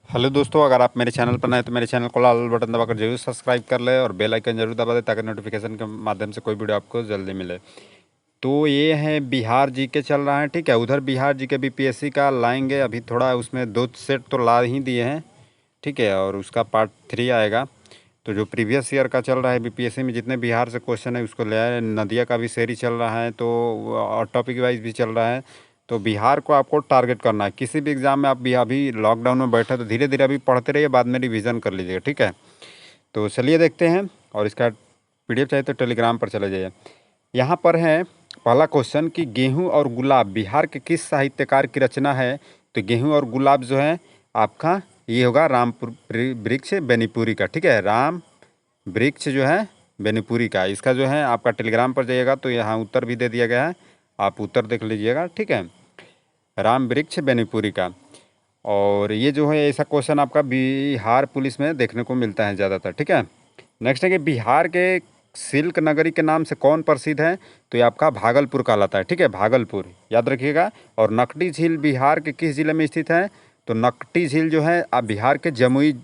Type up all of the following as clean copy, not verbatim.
Hello दोस्तों, अगर आप मेरे चैनल पर नए तो मेरे चैनल को लाल बटन दबाकर जरूर सब्सक्राइब कर ले और बेल आइकन जरूर दबा दें ताकि नोटिफिकेशन के माध्यम से कोई वीडियो आपको जल्दी मिले। तो ये है बिहार जीके चल रहा है, ठीक है। उधर बिहार जीके बीपीएससी का लाएंगे, अभी थोड़ा उसमें 2 सेट तो ला ही दिए हैं, ठीक है। और उसका पार्ट 3 आएगा। तो जो प्रीवियस ईयर का चल रहा है बीपीएससी में जितने बिहार से क्वेश्चन है उसको ले आए। नदिया का भी सेरी चल रहा है, तो और टॉपिक वाइज भी चल रहा है। तो बिहार को आपको टारगेट करना है। किसी भी एग्ज़ाम में आप भी अभी लॉकडाउन में बैठे तो धीरे धीरे अभी पढ़ते रहिए, बाद में रिवीजन कर लीजिएगा, ठीक है। तो चलिए देखते हैं, और इसका पीडीएफ चाहिए तो टेलीग्राम पर चले जाइए। यहाँ पर है पहला क्वेश्चन कि गेहूँ और गुलाब बिहार के किस साहित्यकार की रचना है। तो गेहूँ और गुलाब जो है आपका ये होगा रामपुर वृक्ष बेनीपुरी का, ठीक है। राम वृक्ष जो है बेनीपुरी का, इसका जो है आपका टेलीग्राम पर जाइएगा तो यहाँ उत्तर भी दे दिया गया है, आप उत्तर देख लीजिएगा, ठीक है। राम वृक्ष बेनीपुरी का। और ये जो है ऐसा क्वेश्चन आपका बिहार पुलिस में देखने को मिलता है ज़्यादातर, ठीक है। नेक्स्ट है कि बिहार के सिल्क नगरी के नाम से कौन प्रसिद्ध है। तो ये आपका भागलपुर कहलाता है, ठीक है, भागलपुर याद रखिएगा। और नकटी झील बिहार के किस जिले में स्थित है। तो नकटी झील जो है आप बिहार के जमुई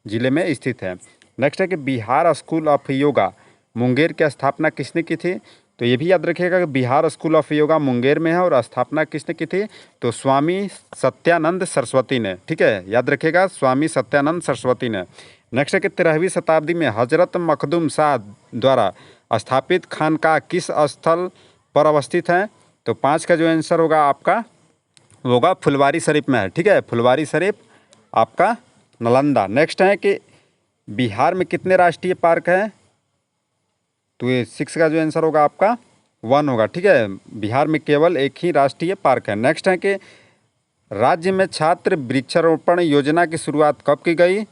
जिले में स्थित है। नेक्स्ट है कि बिहार स्कूल ऑफ योगा मुंगेर की स्थापना किसने की थी। तो ये भी याद रखिएगा कि बिहार स्कूल ऑफ योगा मुंगेर में है और स्थापना किसने की थी। तो स्वामी सत्यानंद सरस्वती ने, ठीक है, याद रखिएगा, स्वामी सत्यानंद सरस्वती ने। नेक्स्ट है कि 13वीं शताब्दी में हजरत मखदूम शाह द्वारा स्थापित खानका किस स्थल पर अवस्थित है। तो 5 का जो आंसर होगा आपका होगा फुलवारी शरीफ में है, ठीक है, फुलवारी शरीफ आपका नालंदा। नेक्स्ट है कि बिहार में कितने राष्ट्रीय पार्क हैं। तो ये 6 का जो आंसर होगा आपका 1 होगा, ठीक है। बिहार में केवल एक ही राष्ट्रीय पार्क है। नेक्स्ट है कि राज्य में छात्र वृक्षारोपण योजना की शुरुआत कब की गई।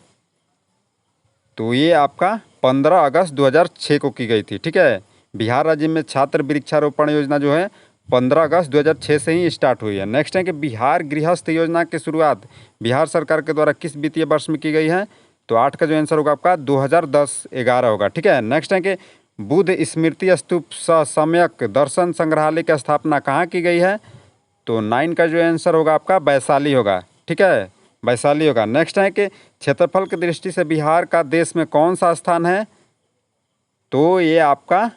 तो ये आपका 15 अगस्त 2006 को की गई थी, ठीक है। बिहार राज्य में छात्र वृक्षारोपण योजना जो है 15 अगस्त 2006 से ही स्टार्ट हुई है। नेक्स्ट है कि बिहार गृहस्थ योजना की शुरुआत बिहार सरकार के द्वारा किस वित्तीय वर्ष में की गई है। तो 8 का जो आंसर होगा आपका 2010-11 होगा, ठीक है। नेक्स्ट है कि बुद्ध स्मृति स्तूप सम्यक दर्शन संग्रहालय की स्थापना कहाँ की गई है। तो 9 का जो आंसर होगा आपका वैशाली होगा, ठीक है, वैशाली होगा। नेक्स्ट है कि क्षेत्रफल की दृष्टि से बिहार का देश में कौन सा स्थान है। तो ये आपका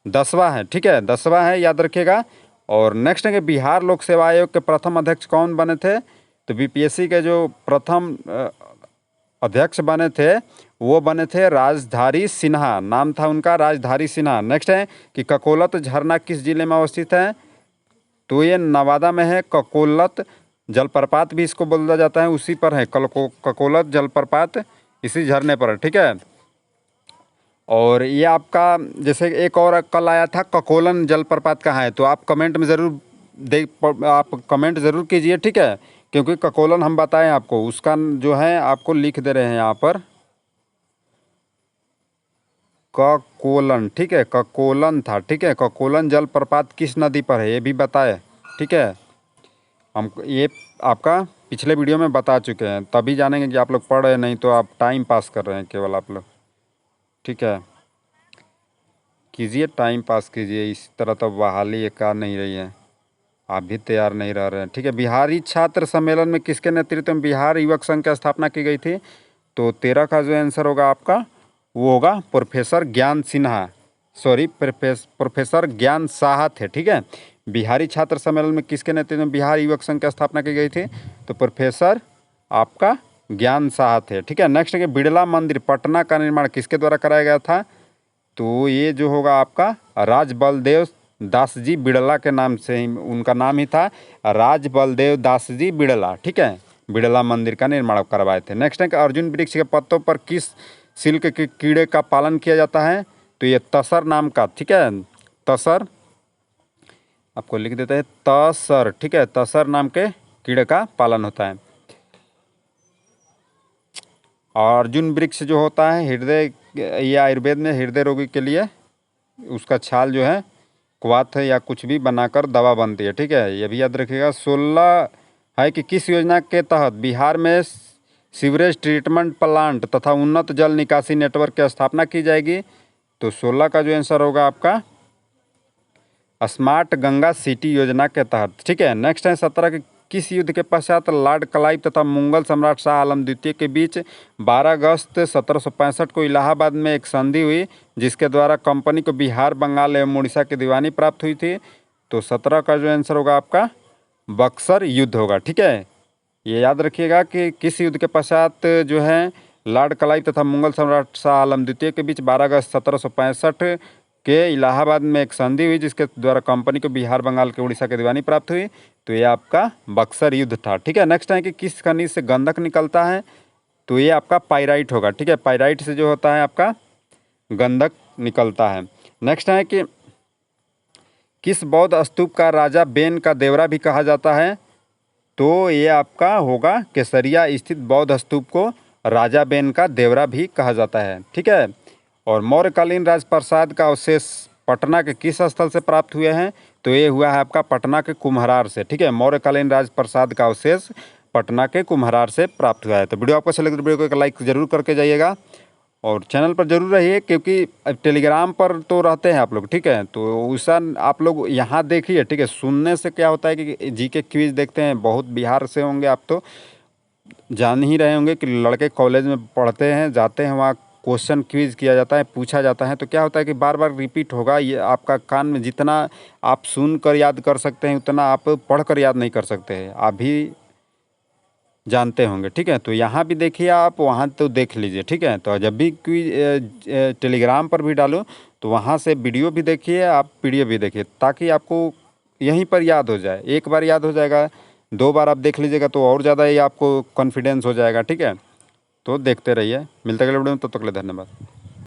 10वां है, ठीक है, 10वां है, याद रखिएगा। और नेक्स्ट है कि बिहार लोक सेवा आयोग के प्रथम अध्यक्ष कौन बने थे। तो बीपीएससी के जो प्रथम अध्यक्ष बने थे वो बने थे राजधारी सिन्हा, नाम था उनका राजधारी सिन्हा। नेक्स्ट है कि ककोलत झरना किस जिले में अवस्थित है। तो ये नवादा में है। ककोलत जलप्रपात भी इसको बोला जाता है, उसी पर है ककोलत जलप्रपात, इसी झरने पर है, ठीक है। और ये आपका जैसे एक और कल आया था ककोलन जलप्रपात कहाँ है, तो आप कमेंट में ज़रूर आप कमेंट ज़रूर कीजिए, ठीक है, क्योंकि ककोलन हम बताएं आपको, उसका जो है आपको लिख दे रहे हैं यहाँ पर ककोलन, ठीक है, ककोलन था, ठीक है। ककोलन जलप्रपात किस नदी पर है ये भी बताए, ठीक है। हम ये आपका पिछले वीडियो में बता चुके हैं, तभी जानेंगे कि आप लोग पढ़ रहे हैं, नहीं तो आप टाइम पास कर रहे हैं केवल आप लोग, ठीक है। कीजिए, टाइम पास कीजिए, इस तरह तो बहाली एक कार नहीं रही है, आप भी तैयार नहीं रह रहे हैं, ठीक है। बिहारी छात्र सम्मेलन में किसके नेतृत्व में बिहार युवक संघ की स्थापना की गई थी। तो 13 का जो आंसर होगा आपका वो होगा प्रोफेसर ज्ञान सिन्हा, सॉरी प्रोफेसर ज्ञान शाह थे, ठीक है। बिहारी छात्र सम्मेलन में किसके नेतृत्व में बिहार युवक संघ की स्थापना की गई थी। तो प्रोफेसर आपका ज्ञान शाह थे, ठीक है। नेक्स्ट है कि बिड़ला मंदिर पटना का निर्माण किसके द्वारा कराया गया था। तो ये जो होगा आपका राज बलदेव दास जी बिड़ला के नाम से ही उनका नाम ही था, राज बलदेव दास जी बिड़ला, ठीक है। बिड़ला मंदिर का निर्माण करवाए थे। नेक्स्ट है कि अर्जुन वृक्ष के पत्तों पर किस सिल्क के कीड़े का पालन किया जाता है। तो ये तसर नाम का, ठीक है, तसर आपको लिख देते हैं तसर, ठीक है, तसर नाम के कीड़े का पालन होता है। और अर्जुन वृक्ष जो होता है हृदय, ये आयुर्वेद में हृदय रोगी के लिए उसका छाल जो है क्वाथ या कुछ भी बनाकर दवा बनती है, ठीक है, ये भी याद रखिएगा। 16 है कि किस योजना के तहत बिहार में सीवरेज ट्रीटमेंट प्लांट तथा उन्नत जल निकासी नेटवर्क की स्थापना की जाएगी। तो 16 का जो आंसर होगा आपका स्मार्ट गंगा सिटी योजना के तहत, ठीक है। नेक्स्ट है 17 की किस युद्ध के पश्चात लॉर्ड क्लाइव तथा मुगल सम्राट शाह आलम द्वितीय के बीच 12 अगस्त 1765 को इलाहाबाद में एक संधि हुई, जिसके द्वारा कंपनी को बिहार, बंगाल एवं उड़ीसा की दीवानी प्राप्त हुई थी? तो 17 का जो आंसर होगा आपका बक्सर युद्ध होगा। ठीक है, ये याद रखिएगा कि किस युद्ध के पश्चात जो है लॉर्ड क्लाइव तथा मुगल सम्राट शाह आलम द्वितीय के बीच 12 अगस्त 1765 के इलाहाबाद में एक संधि हुई, जिसके द्वारा कंपनी को बिहार, बंगाल के उड़ीसा की दीवानी प्राप्त हुई। तो ये आपका बक्सर युद्ध था। ठीक है, नेक्स्ट है कि किस खनिज से गंधक निकलता है? तो ये आपका पाइराइट होगा। ठीक है, पाइराइट से जो होता है आपका गंधक निकलता है। नेक्स्ट है कि किस बौद्ध स्तूप का राजा बेन का देवरा भी कहा जाता है? तो ये आपका होगा केसरिया स्थित बौद्ध स्तूप को राजा बेन का देवरा भी कहा जाता है। ठीक है, और मौर्यकालीन राजप्रसाद का अवशेष पटना के किस स्थल से प्राप्त हुए हैं? तो ये हुआ है आपका पटना के कुम्हरार से। ठीक है, मौर्यकालीन राजप्रसाद का अवशेष पटना के कुम्हरार से प्राप्त हुआ है। तो वीडियो आपको अच्छा लगे तो वीडियो को एक लाइक जरूर करके जाइएगा और चैनल पर जरूर रहिए, क्योंकि टेलीग्राम पर तो रहते हैं आप लोग। ठीक है, तो उसा आप लोग यहाँ देखिए। ठीक है, सुनने से क्या होता है कि जीके क्विज देखते हैं, बहुत बिहार से होंगे आप, तो जान ही रहे होंगे कि लड़के कॉलेज में पढ़ते हैं, जाते हैं वहाँ, क्वेश्चन क्विज किया जाता है, पूछा जाता है, तो क्या होता है कि बार बार रिपीट होगा। ये आपका कान में जितना आप सुन कर याद कर सकते हैं उतना आप पढ़ कर याद नहीं कर सकते हैं, आप भी जानते होंगे। ठीक है, तो यहाँ भी देखिए आप, वहाँ तो देख लीजिए। ठीक है, तो जब भी क्विज टेलीग्राम पर भी डालो तो वहाँ से वीडियो भी देखिए, आप पीडीएफ भी देखिए, ताकि आपको यहीं पर याद हो जाए। एक बार याद हो जाएगा, 2 बार आप देख लीजिएगा तो और ज़्यादा ही आपको कॉन्फिडेंस हो जाएगा। ठीक है, तो देखते रहिए। मिलते अगले वीडियो में, तब तक के लिए धन्यवाद।